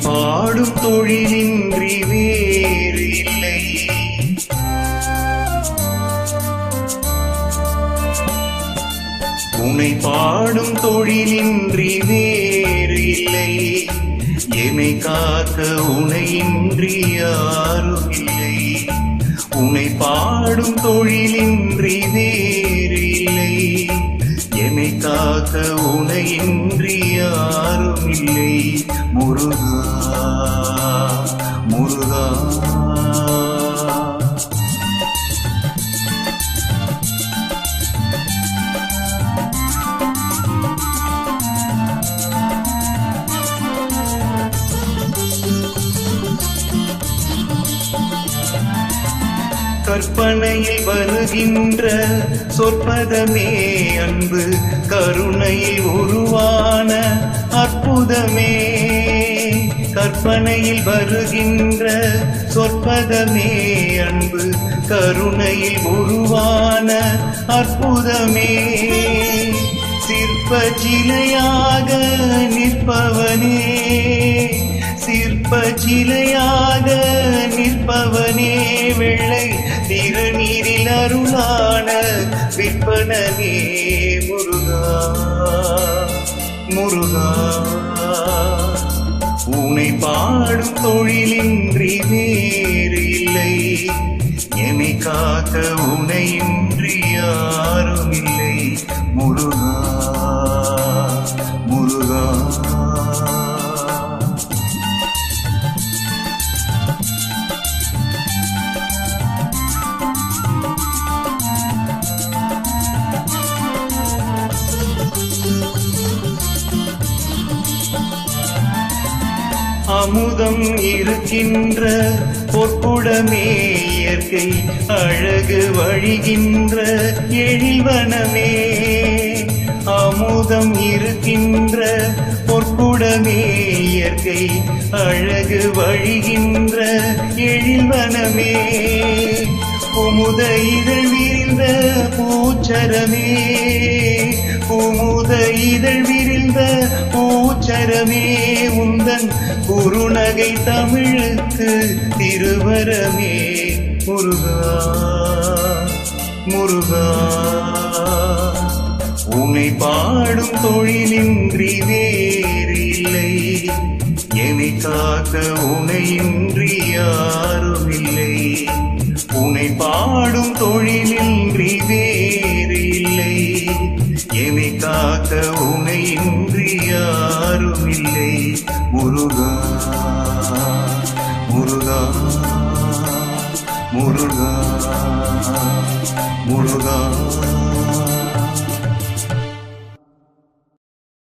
பாடும் தொழிலின்றி வேறு இல்லை. உன்னை பாடும் தொழிலின்றி வேறு இல்லை. என்னை காக்க உனையின்றி யாரும் இல்லை. உன்னை பாடும் தொழிலின்றி வேறு இல்லை. என்னை காக்க உனையின்றி யாரும் இல்லை. முருகா முருகா கற்பனையில் வருகின்ற சொற்பதமே அன்பு, கருணையில் உருவான அற்புதமே. கற்பனையில் வருகின்ற சொற்பதமே அன்பு, கருணையில் உருவான அற்புதமே. சிற்ப சிலையாக நிற்பவனே, சிற்ப சிலையாக நிற்பவனே, வெள்ளை திருநீரில் அருளான விற்பனே. முருகா முருகா உன்னை பாடும் தொழிலின்றி வேறு இல்லை. என்னை காக்க உனையின்றி யாரும் இல்லை. முருகா முருகா அமுதம் இருக்கின்ற பொற்குடமே, இயற்கை அழகு வழிகின்ற எழில்வனமே. அமுதம் இருக்கின்ற பொற்குடமே, இயற்கை அழகு வழிகின்ற எழில்வனமே. குமுத இதழ் விரிந்த பூச்சரமே, குமுத இதழ் விரிந்த பூச்சரமே. உந்தன் குறுநகை தமிழுக்கு திருவரமே. முருகா முருகா உன்னை பாடும் தொழிலின்றி வேறு இல்லை. என்னை காக்க உனையின்றி யாரும் இல்லை. உன்னை பாடும் தொழிலின்றி வேறு இல்லை. என்னை காக்க உனையின்றி யாரும் இல்லை. முருகா முருகா முருகா முருகா